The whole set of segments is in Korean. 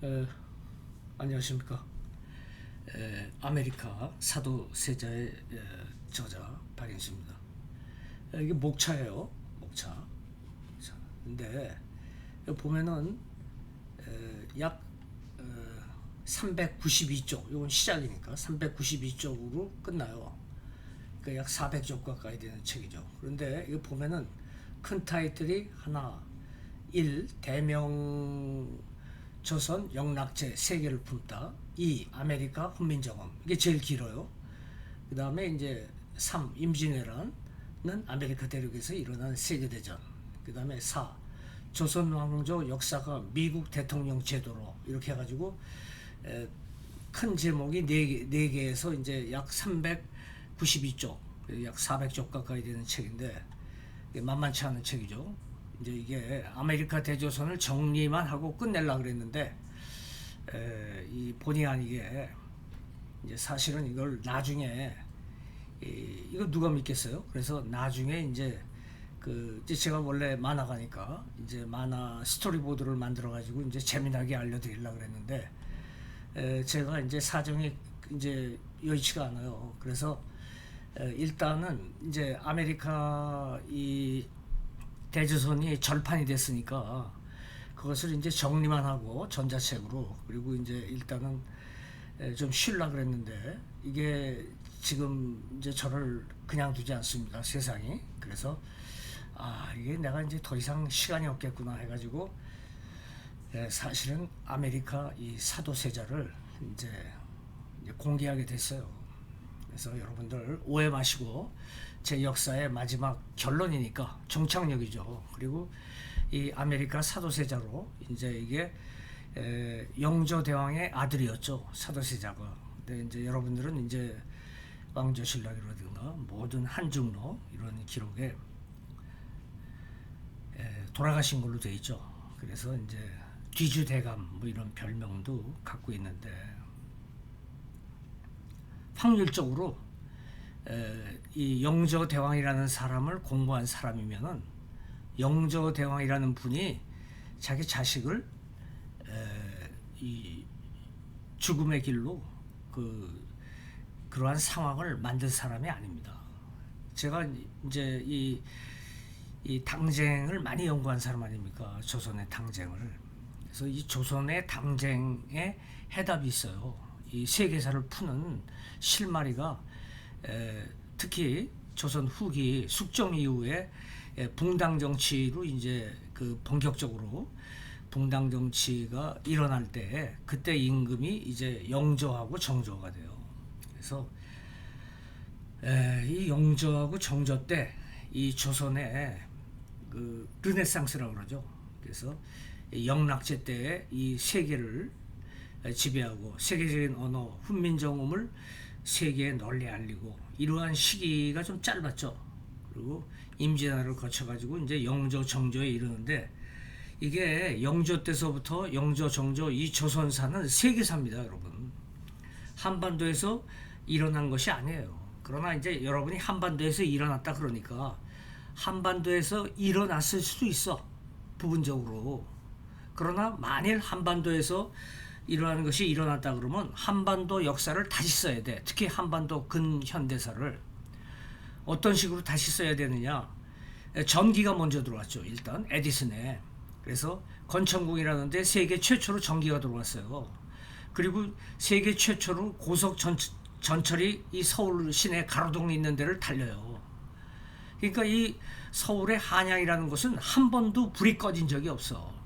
에, 안녕하십니까. 아메리카 사도세자의 저자 박인수입니다. 이게 목차예요. 목차. 자, 근데 여기 보면은 약 392쪽, 이건 시작이니까 392쪽으로 끝나요. 그러니까 약 400쪽 가까이 되는 책이죠. 그런데 이거 보면은 큰 타이틀이 하나, 1. 대명 조선 영락제 세계를 품다. 2. 아메리카 훈민정음. 이게 제일 길어요. 그 다음에 이제 3. 임진왜란은 아메리카 대륙에서 일어난 세계대전. 그 다음에 4. 조선 왕조 역사가 미국 대통령 제도로, 이렇게 해가지고 큰 제목이 4개에서 이제 약 392쪽, 약 400쪽 가까이 되는 책인데 만만치 않은 책이죠. 이제 이게 아메리카 대조선을 정리만 하고 끝내려고 그랬는데 이 본의 아니게 이제 사실은 이걸 나중에 이거 누가 믿겠어요? 그래서 나중에 이제 이제 제가 원래 만화가니까 이제 만화 스토리보드를 만들어 가지고 이제 재미나게 알려드리려고 그랬는데 제가 이제 사정이 이제 여의치가 않아요. 그래서 일단은 이제 아메리카 이 대조선이 절판이 됐으니까 그것을 이제 정리만 하고 전자책으로, 그리고 이제 일단은 좀 쉬려고 그랬는데 이게 지금 이제 저를 그냥 두지 않습니다, 세상이. 그래서 이게 내가 이제 더 이상 시간이 없겠구나 해가지고 사실은 아메리카 이 사도세자를 이제 공개하게 됐어요. 그래서 여러분들 오해 마시고, 제 역사의 마지막 결론이니까 종착역이죠. 그리고 이 아메리카 사도세자로 이제 이게 영조대왕의 아들이었죠, 사도세자가. 근데 이제 여러분들은 이제 왕조신라기라든가 모든 한중로 이런 기록에 돌아가신 걸로 돼 있죠. 그래서 이제 뒤주대감 뭐 이런 별명도 갖고 있는데, 확률적으로 이 영조대왕이라는 사람을 공부한 사람이면은 영조대왕이라는 분이 자기 자식을 이 죽음의 길로 그러한 상황을 만든 사람이 아닙니다. 제가 이제 이 당쟁을 많이 연구한 사람 아닙니까? 조선의 당쟁을. 그래서 이 조선의 당쟁에 해답이 있어요. 이 세계사를 푸는 실마리가 특히 조선 후기 숙종 이후에 붕당 정치로 이제 본격적으로 붕당 정치가 일어날 때, 그때 임금이 이제 영조하고 정조가 돼요. 그래서 이 영조하고 정조 때 이 조선의 르네상스라고 그러죠. 그래서 영락제 때 이 세계를 지배하고 세계적인 언어 훈민정음을 세계에 널리 알리고, 이러한 시기가 좀 짧았죠. 그리고 임진왜란을 거쳐가지고 이제 영조 정조에 이르는데, 이게 영조 때서부터 영조 정조 이 조선사는 세계사입니다, 여러분. 한반도에서 일어난 것이 아니에요. 그러나 이제 여러분이 한반도에서 일어났다 그러니까 한반도에서 일어났을 수도 있어, 부분적으로. 그러나 만일 한반도에서 일어나는 것이 일어났다 그러면 한반도 역사를 다시 써야 돼. 특히 한반도 근현대사를 어떤 식으로 다시 써야 되느냐. 전기가 먼저 들어왔죠, 일단 에디슨에. 그래서 건천궁이라는 데 세계 최초로 전기가 들어왔어요. 그리고 세계 최초로 고속 전철이 이 서울 시내 가로등에 있는 데를 달려요. 그러니까 이 서울의 한양이라는 곳은 한 번도 불이 꺼진 적이 없어.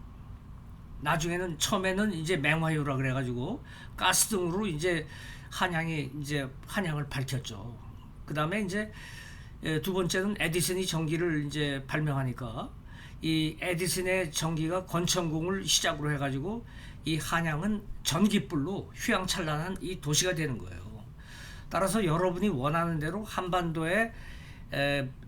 나중에는 처음에는 이제 맹화유라 그래가지고 가스등으로 이제 한양을 밝혔죠. 그 다음에 이제 두 번째는 에디슨이 전기를 이제 발명하니까 이 에디슨의 전기가 건천궁을 시작으로 해가지고 이 한양은 전기불로 휘황찬란한 이 도시가 되는 거예요. 따라서 여러분이 원하는 대로 한반도에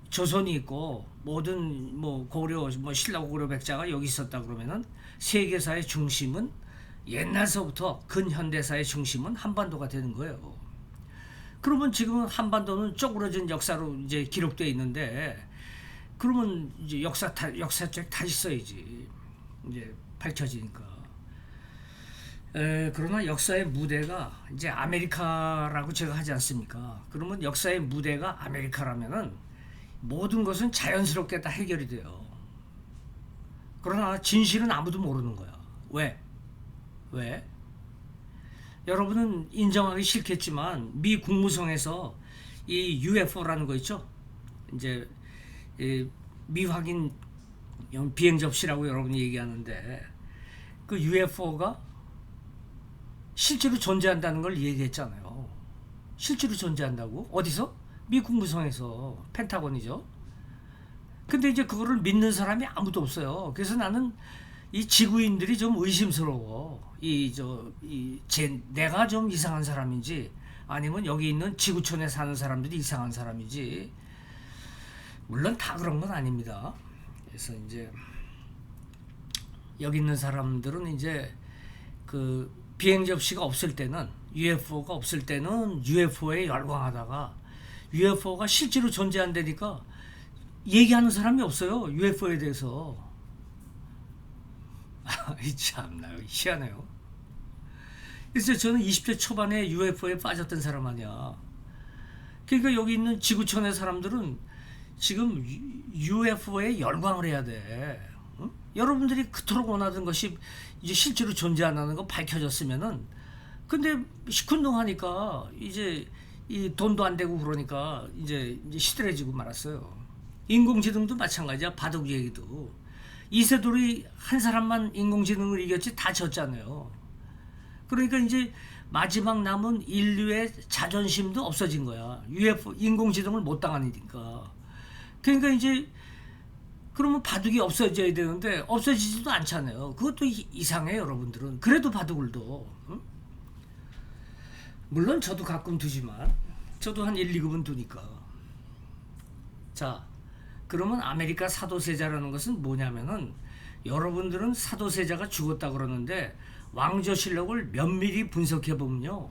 조선이 있고 모든 뭐 고려, 뭐 신라, 고려, 백자가 여기 있었다 그러면은 세계사의 중심은, 옛날서부터 근현대사의 중심은 한반도가 되는 거예요. 그러면 지금은 한반도는 쪼그러진 역사로 이제 기록되어 있는데, 그러면 이제 역사책 다시 써야지. 이제 밝혀지니까. 그러나 역사의 무대가 이제 아메리카라고 제가 하지 않습니까? 그러면 역사의 무대가 아메리카라면은 모든 것은 자연스럽게 다 해결이 돼요. 그러나 진실은 아무도 모르는 거야. 왜? 왜? 여러분은 인정하기 싫겠지만 미 국무성에서 이 UFO라는 거 있죠? 이제 미확인 비행 접시라고 여러분이 얘기하는데 그 UFO가 실제로 존재한다는 걸 얘기했잖아요. 실제로 존재한다고? 어디서? 미 국무성에서, 펜타곤이죠. 근데 이제 그거를 믿는 사람이 아무도 없어요. 그래서 나는 이 지구인들이 좀 의심스러워. 내가 좀 이상한 사람인지 아니면 여기 있는 지구촌에 사는 사람들이 이상한 사람이지. 물론 다 그런 건 아닙니다. 그래서 이제 여기 있는 사람들은 이제 그 비행 접시가 없을 때는 UFO가 없을 때는 UFO에 열광하다가 UFO가 실제로 존재한다니까 얘기하는 사람이 없어요. UFO에 대해서. 참나 희한해요. 그래서 저는 20대 초반에 UFO에 빠졌던 사람 아니야. 그러니까 여기 있는 지구촌의 사람들은 지금 UFO에 열광을 해야 돼. 응? 여러분들이 그토록 원하던 것이 이제 실제로 존재한다는 거 밝혀졌으면은 근데 시큰둥하니까 이제 이 돈도 안 되고 그러니까 이제 시들해지고 말았어요. 인공지능도 마찬가지야. 바둑 얘기도 이세돌이 한 사람만 인공지능을 이겼지 다 졌잖아요. 그러니까 이제 마지막 남은 인류의 자존심도 없어진 거야. UFO 인공지능을 못 당하니까. 그러니까 이제 그러면 바둑이 없어져야 되는데 없어지지도 않잖아요. 그것도 이상해요, 여러분들은. 그래도 바둑을 둬. 응? 물론 저도 가끔 두지만 저도 한 1, 2급은 두니까. 자, 그러면 아메리카 사도세자라는 것은 뭐냐면은 여러분들은 사도세자가 죽었다 그러는데 왕조실록을 면밀히 분석해 보면요,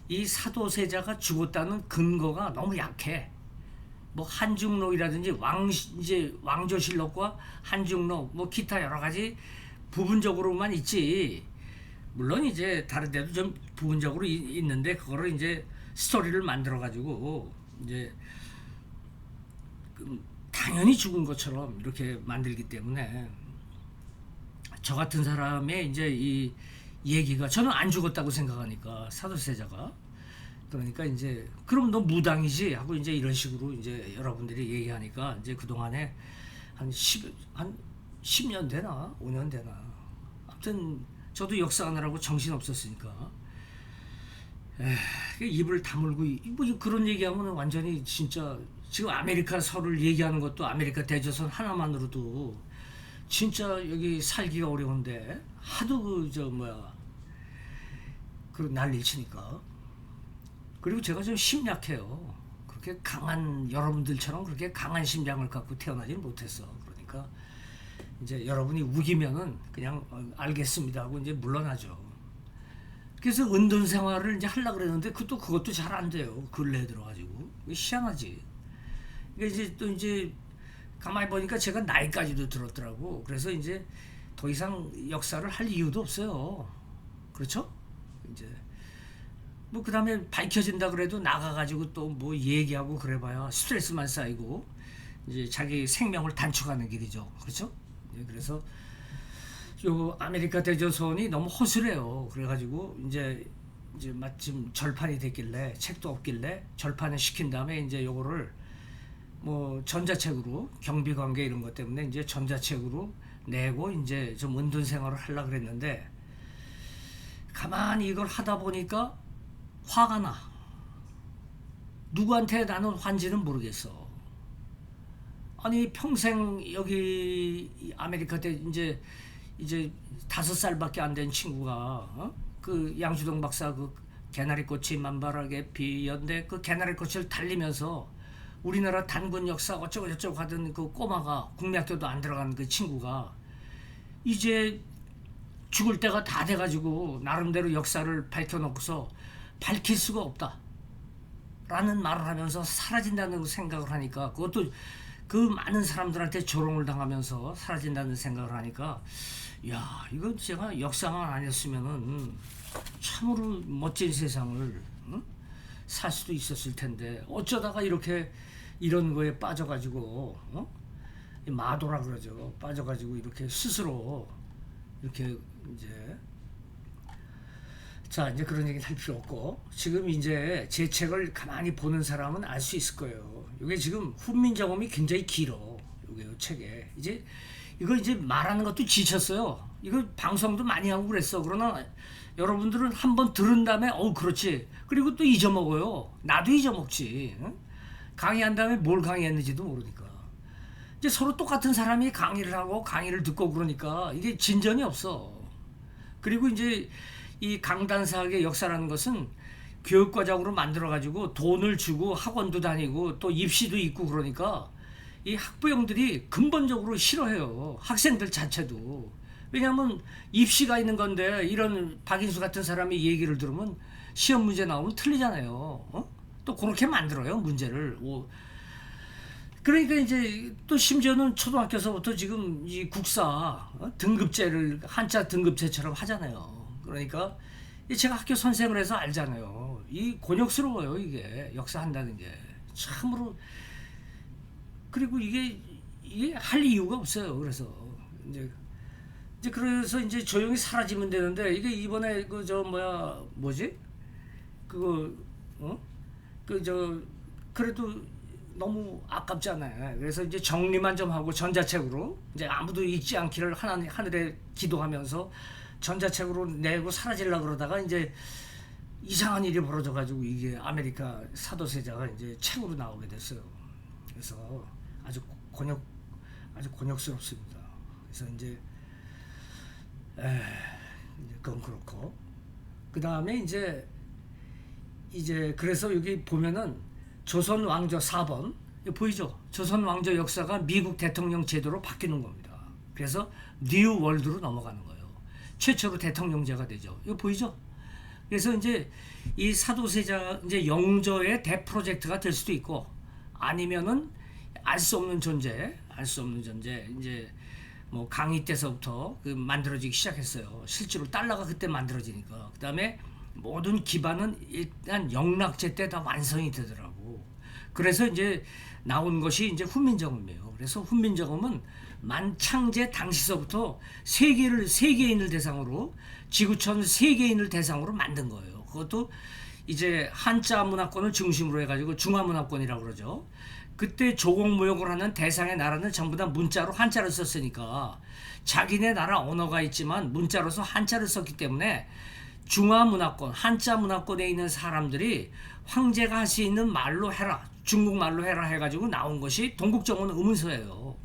이 사도세자가 죽었다는 근거가 너무 약해. 뭐 한중록이라든지 이제 왕조실록과 한중록 뭐 기타 여러 가지 부분적으로만 있지. 물론 이제 다른 데도 좀 부분적으로 있는데 그거를 이제 스토리를 만들어 가지고 이제 당연히 죽은 것처럼 이렇게 만들기 때문에 저 같은 사람의 이제 이 얘기가 저는 안 죽었다고 생각하니까 사도세자가 그러니까 이제 그럼 너 무당이지 하고 이제 이런 식으로 이제 여러분들이 얘기하니까 이제 그동안에 한 10년 되나 5년 되나 아무튼 저도 역사하느라고 정신 없었으니까 입을 다물고 뭐 그런 얘기하면 완전히 진짜 지금 아메리카 설을 얘기하는 것도 아메리카 대조선 하나만으로도 진짜 여기 살기가 어려운데 하도 그 난리를 치니까. 그리고 제가 좀 심약해요. 그렇게 강한 여러분들처럼 그렇게 강한 심장을 갖고 태어나지는 못했어. 그러니까 이제 여러분이 우기면은 그냥 알겠습니다 하고 이제 물러나죠. 그래서 은둔 생활을 이제 하려고 그랬는데 그것도 잘 안 돼요. 근래에 들어가지고 희한하지. 그러니까 이제 또 이제 가만히 보니까 제가 나이까지도 들었더라고. 그래서 이제 더 이상 역사를 할 이유도 없어요. 그렇죠? 이제 뭐 그다음에 밝혀진다 그래도 나가가지고 또 뭐 얘기하고 그래봐야 스트레스만 쌓이고 이제 자기 생명을 단축하는 길이죠. 그렇죠? 그래서 요 아메리카 대조선이 너무 허술해요. 그래가지고 이제 마침 절판이 됐길래 책도 없길래 절판을 시킨 다음에 이제 요거를 뭐 전자책으로 경비관계 이런 것 때문에 이제 전자책으로 내고 이제 좀 은둔 생활을 하려고 그랬는데 가만히 이걸 하다 보니까 화가 나. 누구한테 나는 화인지는 모르겠어. 아니 평생 여기 아메리카 때 이제 5살밖에 안 된 친구가 그 양주동 박사 그 개나리꽃이 만발하게 피었는데 그 개나리꽃을 달리면서 우리나라 단군 역사 어쩌고 저쩌고 하던 그 꼬마가 국민학교도 안 들어간 그 친구가 이제 죽을 때가 다 돼가지고 나름대로 역사를 밝혀놓고서 밝힐 수가 없다 라는 말을 하면서 사라진다는 생각을 하니까 그것도 그 많은 사람들한테 조롱을 당하면서 사라진다는 생각을 하니까 야 이거 제가 역사만 아니었으면은 참으로 멋진 세상을 살 수도 있었을 텐데 어쩌다가 이렇게 이런 거에 빠져가지고 마도라 그러죠. 빠져가지고 이렇게 스스로 이렇게 이제 자 이제 그런 얘기는 할 필요 없고 지금 이제 제 책을 가만히 보는 사람은 알 수 있을 거예요. 이게 지금 훈민정음이 굉장히 길어. 이게 책에 이제 이거 이제 말하는 것도 지쳤어요. 이거 방송도 많이 하고 그랬어. 그러나 여러분들은 한번 들은 다음에 그렇지. 그리고 또 잊어먹어요. 나도 잊어먹지. 응? 강의한 다음에 뭘 강의했는지도 모르니까. 이제 서로 똑같은 사람이 강의를 하고 강의를 듣고 그러니까 이게 진전이 없어. 그리고 이제 이 강단사학의 역사라는 것은 교육과정으로 만들어가지고 돈을 주고 학원도 다니고 또 입시도 있고 그러니까 이 학부형들이 근본적으로 싫어해요. 학생들 자체도. 왜냐하면 입시가 있는 건데 이런 박인수 같은 사람이 얘기를 들으면 시험 문제 나오면 틀리잖아요. 또 그렇게 만들어요 문제를. 그러니까 이제 또 심지어는 초등학교서부터 지금 이 국사 등급제를 한자 등급제처럼 하잖아요. 그러니까 제가 학교 선생을 해서 알잖아요. 이 곤욕스러워요 이게 역사한다는 게 참으로. 그리고 이게 할 이유가 없어요. 그래서 이제 그래서 이제 조용히 사라지면 되는데 이게 이번에 그 저 뭐지 그거 그래도 너무 아깝잖아요. 그래서 이제 정리만 좀 하고 전자책으로 이제 아무도 잊지 않기를 하늘에 기도하면서 전자책으로 내고 사라지려고 그러다가 이제 이상한 일이 벌어져가지고 이게 아메리카 사도세자가 이제 책으로 나오게 됐어요. 그래서 아주 곤욕스럽습니다. 그래서 이제 그건 그렇고 그 다음에 이제 그래서 여기 보면은 조선 왕조 4번 보이죠? 조선 왕조 역사가 미국 대통령 제도로 바뀌는 겁니다. 그래서 뉴 월드로 넘어가는 거예요. 최초로 대통령제가 되죠. 이거 보이죠? 그래서 이제 이 사도세자 이제 영조의 대프로젝트가 될 수도 있고 아니면은 알 수 없는 존재 이제 뭐 강희 때서부터 만들어지기 시작했어요. 실제로 달러가 그때 만들어지니까. 그다음에 모든 기반은 일단 영락제 때 다 완성이 되더라고. 그래서 이제 나온 것이 이제 훈민정음이에요. 그래서 훈민정음은 만창제 당시서부터 세계인을 대상으로 지구촌 세계인을 대상으로 만든 거예요. 그것도 이제 한자 문화권을 중심으로 해가지고 중화문화권이라고 그러죠. 그때 조공무역을 하는 대상의 나라는 전부 다 문자로 한자를 썼으니까 자기네 나라 언어가 있지만 문자로서 한자를 썼기 때문에 중화문화권, 한자 문화권에 있는 사람들이 황제가 할 수 있는 말로 해라, 중국말로 해라 해가지고 나온 것이 동국정원 의문서예요.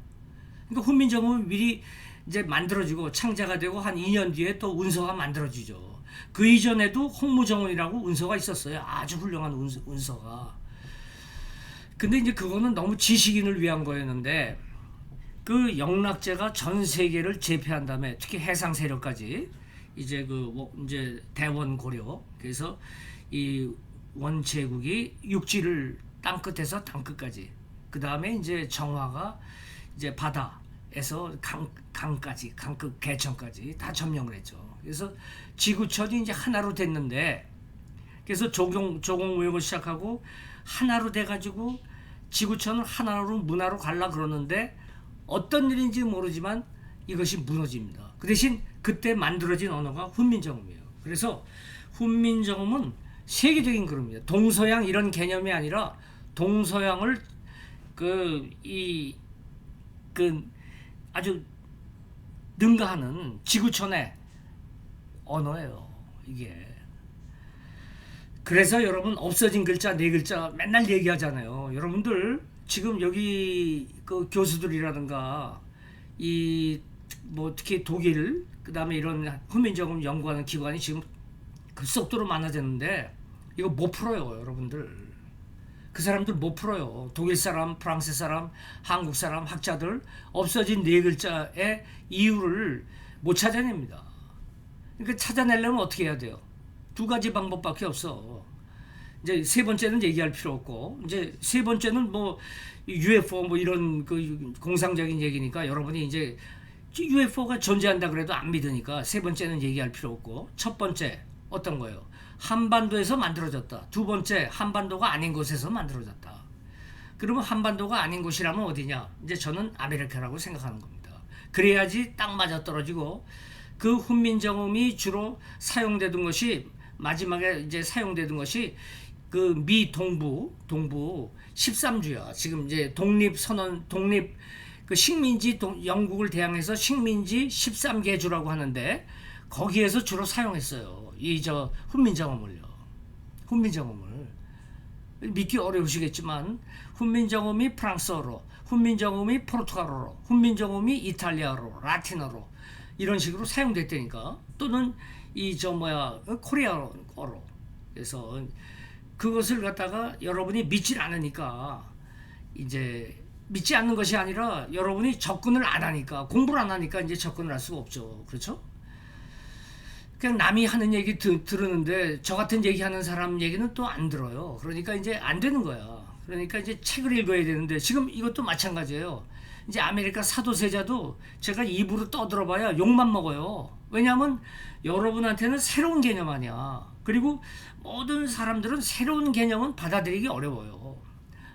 그러니까 훈민정음은 미리 이제 만들어지고 창자가 되고 한 2년 뒤에 또 운서가 만들어지죠. 그 이전에도 홍무정원이라고 운서가 있었어요. 아주 훌륭한 운서가. 근데 이제 그거는 너무 지식인을 위한 거였는데 그 영락제가 전 세계를 제패한 다음에 특히 해상 세력까지 이제 이제 대원 고려 그래서 이 원제국이 육지를 땅 끝에서 땅 끝까지 그 다음에 이제 정화가 이제 바다에서 강까지 강끝 개천까지 다 점령을 했죠. 그래서 지구촌이 이제 하나로 됐는데 그래서 조공무역을 시작하고 하나로 돼가지고 지구촌을 하나로 문화로 갈라 그러는데 어떤 일인지 모르지만 이것이 무너집니다. 그 대신 그때 만들어진 언어가 훈민정음이에요. 그래서 훈민정음은 세계적인 그룹입니다. 동서양 이런 개념이 아니라 동서양을 아주 능가하는 지구촌의 언어예요. 이게. 그래서 여러분 없어진 글자 네 글자 맨날 얘기하잖아요. 여러분들 지금 여기 그 교수들이라든가 특히 독일 그다음에 이런 훈민정음 연구하는 기관이 지금 급속도로 많아졌는데 이거 못 풀어요, 여러분들. 그 사람들 못 풀어요. 독일 사람, 프랑스 사람, 한국 사람, 학자들 없어진 네 글자의 이유를 못 찾아냅니다. 그러니까 찾아내려면 어떻게 해야 돼요? 두 가지 방법밖에 없어. 이제 세 번째는 얘기할 필요 없고, 이제 세 번째는 뭐 UFO 뭐 이런 그 공상적인 얘기니까 여러분이 이제 UFO가 존재한다 그래도 안 믿으니까 세 번째는 얘기할 필요 없고, 첫 번째 어떤 거예요? 한반도에서 만들어졌다. 두 번째, 한반도가 아닌 곳에서 만들어졌다. 그러면 한반도가 아닌 곳이라면 어디냐? 이제 저는 아메리카라고 생각하는 겁니다. 그래야지 딱 맞아 떨어지고, 그 훈민정음이 주로 사용되던 것이, 마지막에 이제 사용되던 것이 그 미 동부 13주야. 지금 이제 독립 그 식민지 영국을 대항해서 식민지 13개 주라고 하는데, 거기에서 주로 사용했어요. 이 저 훈민정음을요. 훈민정음을 믿기 어려우시겠지만, 훈민정음이 프랑스어로, 훈민정음이 포르투갈어로, 훈민정음이 이탈리아어로, 라틴어로 이런 식으로 사용됐다니까. 또는 이 저 뭐야 코리아어로. 그래서 그것을 갖다가 여러분이 믿질 않으니까, 이제 믿지 않는 것이 아니라 여러분이 접근을 안 하니까, 공부를 안 하니까 이제 접근을 할 수가 없죠. 그렇죠? 그냥 남이 하는 얘기 들으는데 저 같은 얘기하는 사람 얘기는 또 안 들어요. 그러니까 이제 안 되는 거야. 그러니까 이제 책을 읽어야 되는데, 지금 이것도 마찬가지예요. 이제 아메리카 사도세자도 제가 입으로 떠들어봐야 욕만 먹어요. 왜냐하면 여러분한테는 새로운 개념 아니야. 그리고 모든 사람들은 새로운 개념은 받아들이기 어려워요.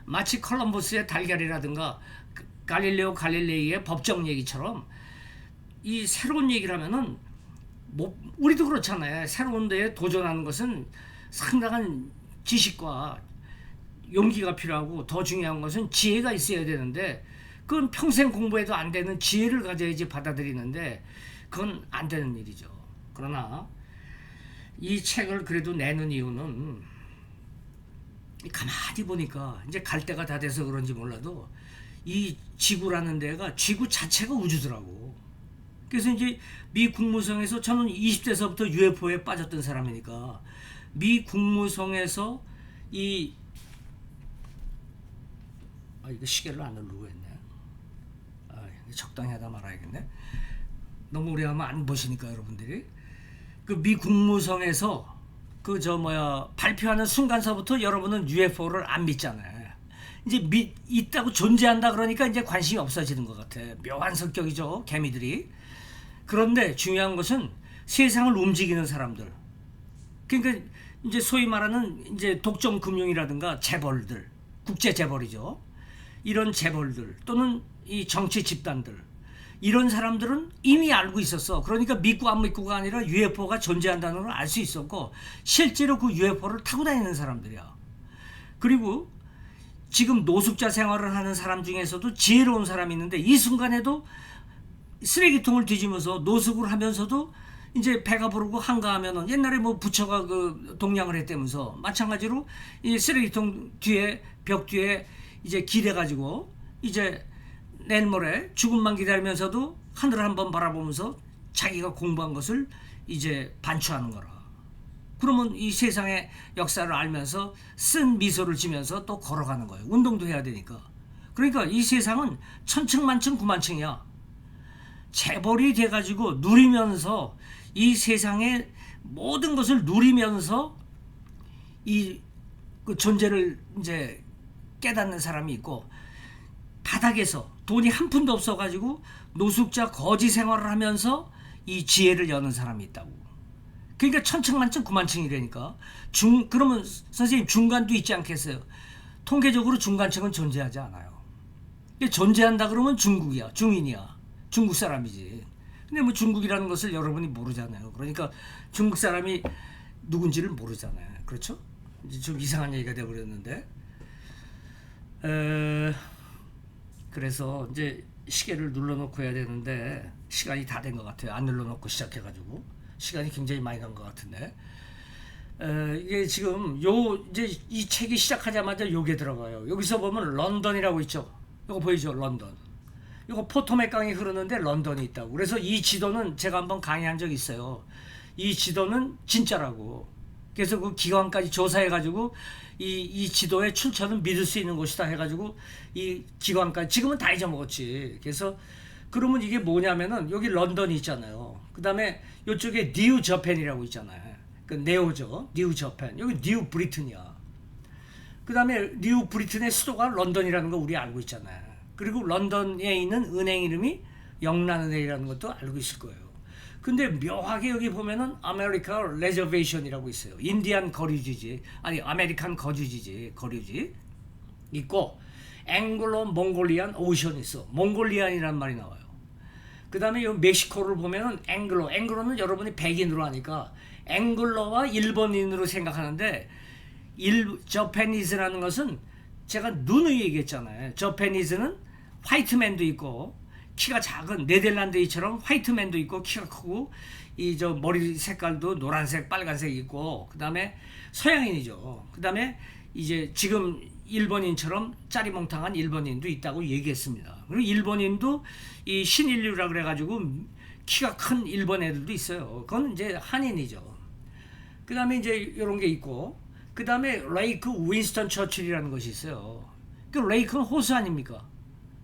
마치 콜럼버스의 달걀이라든가 갈릴레오 갈릴레이의 법정 얘기처럼, 이 새로운 얘기를 하면은 뭐 우리도 그렇잖아요. 새로운 데에 도전하는 것은 상당한 지식과 용기가 필요하고, 더 중요한 것은 지혜가 있어야 되는데, 그건 평생 공부해도 안 되는 지혜를 가져야지 받아들이는데, 그건 안 되는 일이죠. 그러나 이 책을 그래도 내는 이유는, 가만히 보니까 이제 갈 때가 다 돼서 그런지 몰라도 이 지구라는 데가, 지구 자체가 우주더라고. 그래서 이제 미 국무성에서, 저는 20대서부터 UFO에 빠졌던 사람이니까, 미 국무성에서 이거 시계를 안 누르고 했네. 적당히 하다 말아야겠네. 너무 오래 하면 안 보시니까 여러분들이. 그 미 국무성에서 그 저 뭐야 발표하는 순간서부터 여러분은 UFO를 안 믿잖아요. 이제 있다고 존재한다 그러니까 이제 관심이 없어지는 것 같아. 묘한 성격이죠, 개미들이. 그런데 중요한 것은 세상을 움직이는 사람들. 그러니까 이제 소위 말하는 이제 독점 금융이라든가 재벌들, 국제 재벌이죠. 이런 재벌들 또는 이 정치 집단들, 이런 사람들은 이미 알고 있었어. 그러니까 믿고 안 믿고가 아니라 UFO가 존재한다는 걸 알 수 있었고, 실제로 그 UFO를 타고 다니는 사람들이야. 그리고 지금 노숙자 생활을 하는 사람 중에서도 지혜로운 사람이 있는데, 이 순간에도 쓰레기통을 뒤지면서 노숙을 하면서도 이제 배가 부르고 한가하면은, 옛날에 뭐 부처가 그 동냥을 했다면서, 마찬가지로 이 쓰레기통 뒤에, 벽 뒤에 이제 기대가지고 이제 내일 모레 죽음만 기다리면서도 하늘을 한번 바라보면서 자기가 공부한 것을 이제 반추하는 거라. 그러면 이 세상의 역사를 알면서 쓴 미소를 지면서 또 걸어가는 거예요. 운동도 해야 되니까. 그러니까 이 세상은 천층만층 구만층이야. 재벌이 돼가지고 누리면서, 이 세상의 모든 것을 누리면서 이 그 존재를 이제 깨닫는 사람이 있고, 바닥에서 돈이 한 푼도 없어가지고 노숙자 거지 생활을 하면서 이 지혜를 여는 사람이 있다고. 그러니까 천층만층 구만층이라니까. 그러면 선생님 중간도 있지 않겠어요? 통계적으로 중간층은 존재하지 않아요. 존재한다 그러면 중국이야, 중인이야, 중국 사람이지. 근데 뭐 중국이라는 것을 여러분이 모르잖아요. 그러니까 중국 사람이 누군지를 모르잖아요. 그렇죠? 이제 좀 이상한 얘기가 돼버렸는데, 그래서 이제 시계를 눌러놓고 해야 되는데 시간이 다 된 것 같아요. 안 눌러놓고 시작해가지고 시간이 굉장히 많이 간 것 같은데, 이게 지금 이제 이 책이 시작하자마자 요게 들어가요. 여기서 보면 런던이라고 있죠. 이거 보이죠? 런던. 이거 포토맥 강이 흐르는데 런던이 있다고. 그래서 이 지도는 제가 한번 강의한 적이 있어요. 이 지도는 진짜라고. 그래서 그 기관까지 조사해가지고 이 지도의 출처는 믿을 수 있는 곳이다 해가지고 이 기관까지, 지금은 다 잊어먹었지. 그래서 그러면 이게 뭐냐면은, 여기 런던이 있잖아요. 그 다음에 이쪽에 뉴 저펜이라고 있잖아요. 그 네오죠, 뉴 저펜. 여기 뉴 브리튼이야. 다음에 뉴 브리튼의 수도가 런던이라는 거 우리 알고 있잖아요. 그리고 런던에 있는 은행 이름이 영란은행이라는 것도 알고 있을 거예요. 근데 묘하게 여기 보면은 아메리카 레저베이션이라고 있어요. 인디안 거주지지, 아니 아메리칸 거주지 있고, 앵글로 몽골리안 오션이 있어. 몽골리안이라는 말이 나와요. 그 다음에 이 멕시코를 보면은 앵글로는 여러분이 백인으로 하니까 앵글로와 일본인으로 생각하는데, 저페니즈라는 것은 제가 누누이 얘기했잖아요. 저페니즈는 화이트맨도 있고 키가 작은 네덜란드처럼 화이트맨도 있고 키가 크고 이 저 머리 색깔도 노란색, 빨간색 있고, 그 다음에 서양인이죠. 그 다음에 이제 지금 일본인처럼 짜리몽탕한 일본인도 있다고 얘기했습니다. 그리고 일본인도 이 신인류라 그래가지고 키가 큰 일본 애들도 있어요. 그건 이제 한인이죠. 그 다음에 이제 이런 게 있고, 그 다음에 레이크 윈스턴 처칠이라는 것이 있어요. 그 레이크는 호수 아닙니까?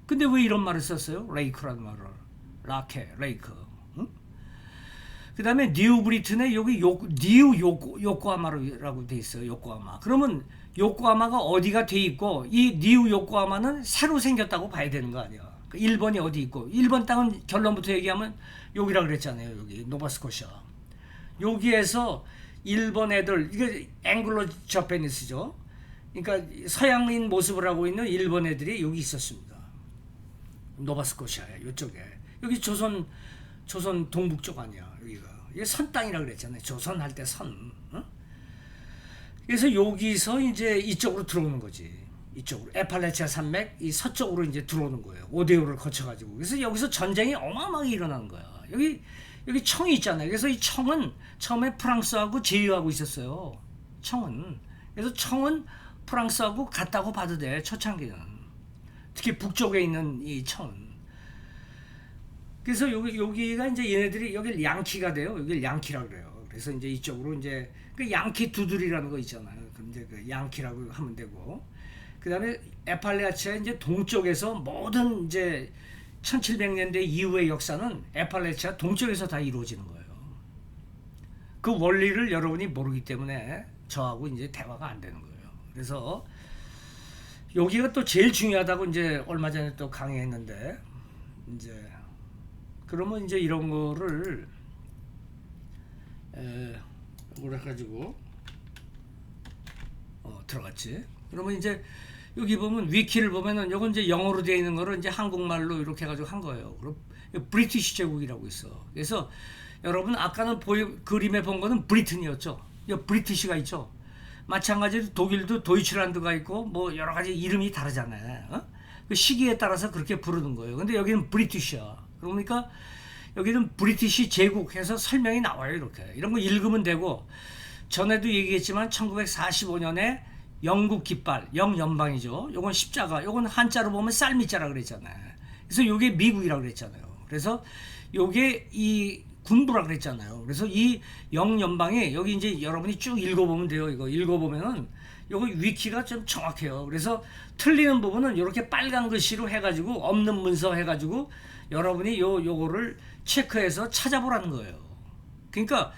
근데 왜 이런 말을 썼어요? 레이크라는 말을. 레이크. 응? 그 다음에 뉴 브리튼에 여기 요코하마라고 돼 있어요. 요코하마. 그러면 요코하마가 어디가 돼 있고, 이 뉴 요코하마는 새로 생겼다고 봐야 되는 거 아니야. 일본이 어디 있고, 일본 땅은 결론부터 얘기하면 여기라 그랬잖아요. 여기 노바스코샤. 여기에서 일본 애들, 이게 앵글로 저페니스죠. 그러니까 서양인 모습을 하고 있는 일본 애들이 여기 있었습니다. 노바스코샤에, 이쪽에. 여기 조선 동북쪽 아니야, 여기가. 이게 선 땅이라 그랬잖아요. 조선 할 때 선. 어? 그래서 여기서 이제 이쪽으로 들어오는 거지. 이쪽으로. 에팔레치아 산맥, 이 서쪽으로 이제 들어오는 거예요. 오데오를 거쳐가지고. 그래서 여기서 전쟁이 어마어마하게 일어나는 거야. 여기 청이 있잖아요. 그래서 이 청은 처음에 프랑스하고 제휴하고 있었어요. 청은. 그래서 청은 프랑스하고 같다고 봐도 돼. 초창기는. 특히 북쪽에 있는 이 청은. 그래서 여기가 이제 얘네들이 여기 양키가 돼요. 여기 양키라 그래요. 그래서 이제 이쪽으로 이제 그 양키 두들이라는 거 있잖아요. 그럼 이제 그 양키라고 하면 되고. 그 다음에 에팔레치아 이제 동쪽에서 모든 이제 1700년대 이후의 역사는 에팔레치아 동쪽에서 다 이루어지는 거예요. 그 원리를 여러분이 모르기 때문에 저하고 이제 대화가 안 되는 거예요. 그래서 여기가 또 제일 중요하다고 이제 얼마 전에 또 강의했는데, 이제 그러면 이제 이런 거를 뭐라 가지고 들어갔지. 그러면 이제 여기 보면 위키를 보면은 요건 이제 영어로 되어 있는 거를 이제 한국말로 이렇게 해가지고 한 거예요. 그럼 브리티시 제국이라고 있어. 그래서 여러분 아까는 그림에 본 거는 브리튼이었죠. 브리티시가 있죠. 마찬가지로 독일도 도이치란드가 있고 뭐 여러 가지 이름이 다르잖아요. 어? 그 시기에 따라서 그렇게 부르는 거예요. 근데 여기는 브리티시야. 그러니까 여기는 브리티시 제국 해서 설명이 나와요. 이렇게. 이런 거 읽으면 되고, 전에도 얘기했지만 1945년에 영국 깃발, 영연방이죠. 요건 십자가, 요건 한자로 보면 쌀미자라 그랬잖아요. 그래서 요게 미국이라 그랬잖아요. 그래서 요게 이 군부라 그랬잖아요. 그래서 이 영연방이 여기 이제 여러분이 쭉 읽어보면 돼요. 이거 읽어보면은 요거 위키가 좀 정확해요. 그래서 틀리는 부분은 이렇게 빨간 글씨로 해가지고 없는 문서 해가지고 여러분이 요거를 체크해서 찾아보라는 거예요. 그러니까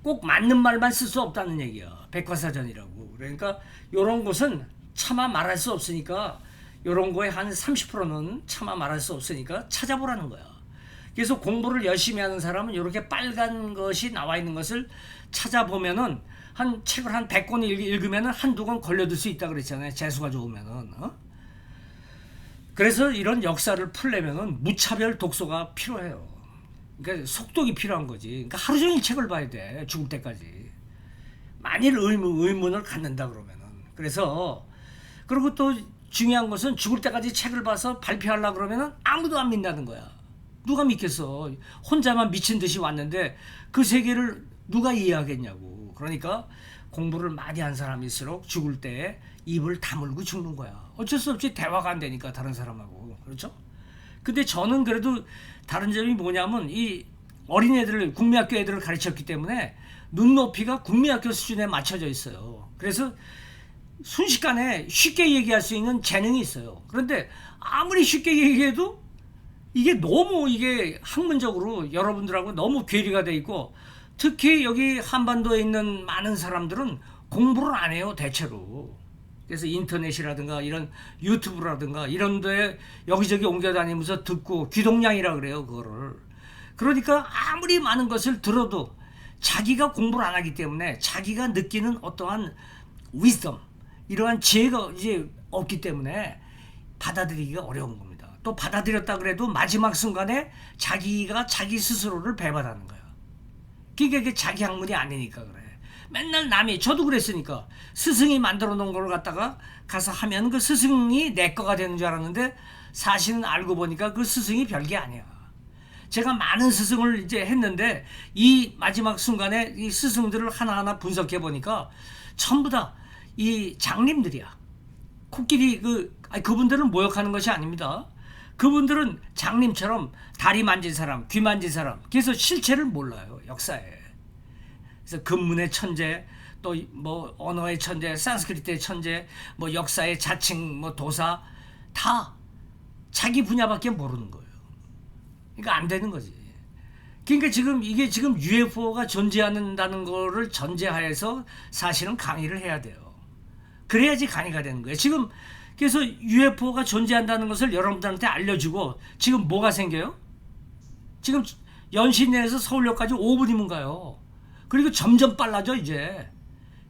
꼭 맞는 말만 쓸 수 없다는 얘기야. 백과사전이라고. 그러니까 요런 것은 차마 말할 수 없으니까, 요런 거에 한 30%는 차마 말할 수 없으니까 찾아보라는 거야. 그래서 공부를 열심히 하는 사람은 이렇게 빨간 것이 나와 있는 것을 찾아보면은 책을 한 100권 읽으면은 한두 권 걸려들 수 있다 그랬잖아요. 재수가 좋으면은. 그래서 이런 역사를 풀려면은 무차별 독서가 필요해요. 그러니까 속독이 필요한 거지. 그러니까 하루 종일 책을 봐야 돼. 죽을 때까지. 만일 의문을 갖는다 그러면은. 그래서 그리고 또 중요한 것은 죽을 때까지 책을 봐서 발표하려고 그러면은 아무도 안 믿는다는 거야. 누가 믿겠어. 혼자만 미친 듯이 왔는데 그 세계를 누가 이해하겠냐고. 그러니까 공부를 많이 한 사람일수록 죽을 때 입을 다물고 죽는 거야. 어쩔 수 없이 대화가 안 되니까 다른 사람하고. 그렇죠? 근데 저는 그래도 다른 점이 뭐냐면 이 어린애들을, 국민학교 애들을 가르쳤기 때문에 눈높이가 국민학교 수준에 맞춰져 있어요. 그래서 순식간에 쉽게 얘기할 수 있는 재능이 있어요. 그런데 아무리 쉽게 얘기해도 이게 너무 이게 학문적으로 여러분들하고 너무 괴리가 돼 있고, 특히 여기 한반도에 있는 많은 사람들은 공부를 안 해요. 대체로. 그래서 인터넷이라든가 이런 유튜브라든가 이런 데 여기저기 옮겨다니면서 듣고 귀동냥이라 그래요, 그거를. 그러니까 아무리 많은 것을 들어도 자기가 공부를 안 하기 때문에 자기가 느끼는 어떠한 위즈덤, 이러한 지혜가 이제 없기 때문에 받아들이기가 어려운 겁니다. 또 받아들였다 그래도 마지막 순간에 자기가 자기 스스로를 배반하는 거예요. 그러니까 이게 자기 학문이 아니니까 그래. 맨날 남이, 저도 그랬으니까 스승이 만들어 놓은 걸 갖다가 가서 하면 그 스승이 내 거가 되는 줄 알았는데 사실은 알고 보니까 그 스승이 별게 아니야. 제가 많은 스승을 이제 했는데 이 마지막 순간에 이 스승들을 하나하나 분석해 보니까 전부 다 이 장님들이야. 코끼리 그분들은 모욕하는 것이 아닙니다. 그분들은 장님처럼 다리 만진 사람, 귀 만진 사람, 그래서 실체를 몰라요, 역사에. 그래서 근문의 천재, 또 뭐 언어의 천재, 산스크리트의 천재, 뭐 역사의 자칭, 뭐 도사, 다 자기 분야밖에 모르는 거예요. 그러니까 안 되는 거지. 그러니까 이게 지금 UFO가 존재한다는 거를 전제하에서 사실은 강의를 해야 돼요. 그래야지 강의가 되는 거예요. 지금 그래서 UFO가 존재한다는 것을 여러분들한테 알려주고 지금 뭐가 생겨요? 지금 연신내에서 서울역까지 5분이면 가요. 그리고 점점 빨라져 이제.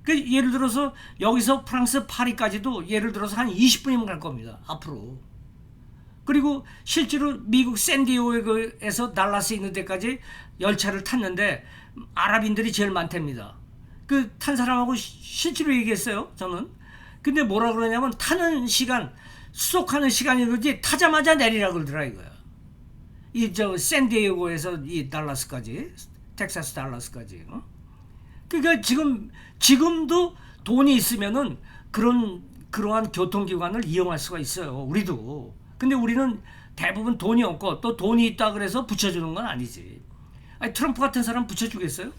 그 예를 들어서 여기서 프랑스 파리까지도 예를 들어서 한 20분이면 갈 겁니다. 앞으로. 그리고 실제로 미국 샌디에고에서 달라스 있는 데까지 열차를 탔는데 아랍인들이 제일 많답니다. 그 탄 사람하고 실제로 얘기했어요, 저는. 근데 뭐라 그러냐면 타는 시간, 수속하는 시간이 그지 타자마자 내리라 그러더라 이거야. 이 저 샌디에고에서 이 달라스까지, 텍사스 달라스까지. 그러니까 지금도 돈이 있으면은 그러한 교통기관을 이용할 수가 있어요. 우리도. 근데 우리는 대부분 돈이 없고 또 돈이 있다 그래서 붙여주는 건 아니지. 아니, 트럼프 같은 사람 붙여주겠어요?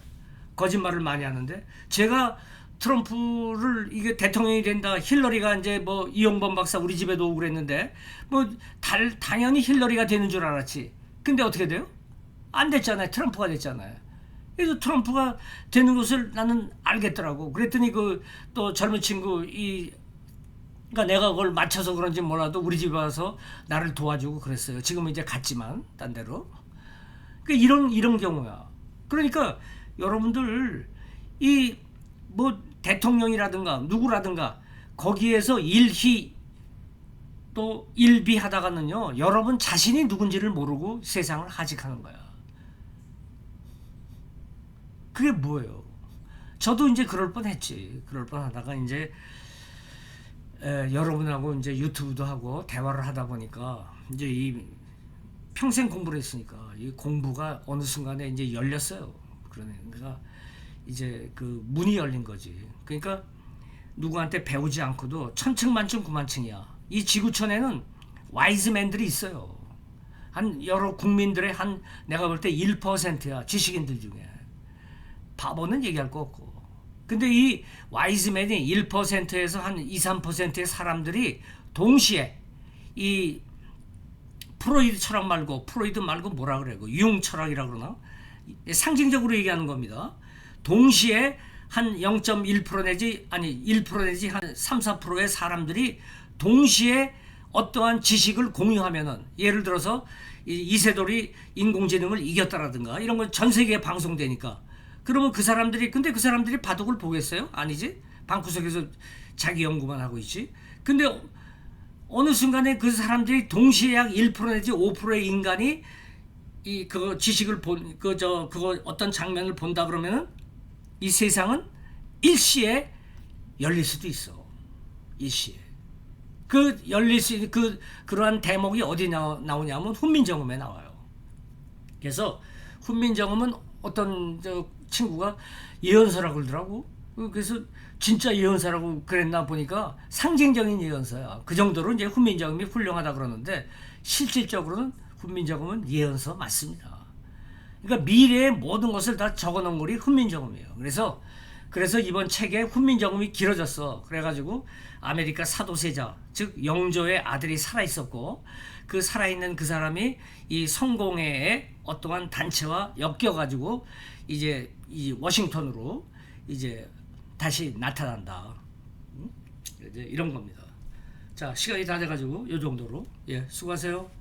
거짓말을 많이 하는데. 제가 트럼프를 이게 대통령이 된다, 힐러리가 이제 뭐 이용범 박사 우리 집에도 오고 그랬는데 뭐 당연히 힐러리가 되는 줄 알았지. 근데 어떻게 돼요? 안 됐잖아요. 트럼프가 됐잖아요. 그래서 트럼프가 되는 것을 나는 알겠더라고. 그랬더니 또 젊은 친구 그러니까 내가 그걸 맞춰서 그런지 몰라도 우리 집에 와서 나를 도와주고 그랬어요. 지금은 이제 갔지만 딴 데로. 그러니까 이런 경우야. 그러니까 여러분들 뭐 대통령이라든가 누구라든가 거기에서 또 일비하다가는요, 여러분 자신이 누군지를 모르고 세상을 하직하는 거야. 그게 뭐예요? 저도 이제 그럴 뻔했지. 그럴 뻔하다가 이제 여러분하고 이제 유튜브도 하고 대화를 하다 보니까 이제 이 평생 공부를 했으니까 이 공부가 어느 순간에 이제 열렸어요. 그러니까 이제 그 문이 열린 거지. 그러니까 누구한테 배우지 않고도 천층만층 구만층이야. 이 지구촌에는 와이즈맨들이 있어요. 한 여러 국민들의 내가 볼 때 1%야. 지식인들 중에. 바보는 얘기할 거 없고. 근데 이 와이즈맨이 1%에서 한 2, 3%의 사람들이 동시에 이 프로이드 철학 말고, 프로이드 말고 뭐라 그래? 융 철학이라 그러나? 상징적으로 얘기하는 겁니다. 동시에 한 0.1% 내지, 아니 1% 내지 한 3, 4%의 사람들이 동시에 어떠한 지식을 공유하면은, 예를 들어서 이세돌이 인공지능을 이겼다라든가 이런 건 전 세계에 방송되니까, 그러면 근데 그 사람들이 바둑을 보겠어요? 아니지? 방구석에서 자기 연구만 하고 있지. 근데 어느 순간에 그 사람들이 동시에 약 1% 내지 5%의 인간이 그거 지식을 그거 어떤 장면을 본다 그러면은 이 세상은 일시에 열릴 수도 있어. 일시에. 열릴 수 있는 그러한 대목이 어디 나오냐면 훈민정음에 나와요. 그래서 훈민정음은 어떤 친구가 예언서라고 그러더라고. 그래서 진짜 예언서라고 그랬나 보니까 상징적인 예언서야. 그 정도로 이제 훈민정음이 훌륭하다 그러는데 실질적으로는 훈민정음은 예언서 맞습니다. 그러니까 미래의 모든 것을 다 적어놓은 글이 훈민정음이에요. 그래서 이번 책에 훈민정음이 길어졌어. 그래가지고 아메리카 사도세자, 즉 영조의 아들이 살아있었고, 그 살아있는 그 사람이 이 성공회의 어떠한 단체와 엮여가지고 이제 이 워싱턴으로 이제 다시 나타난다. 이제 이런 겁니다. 자, 시간이 다 돼가지고 요 정도로. 예, 수고하세요.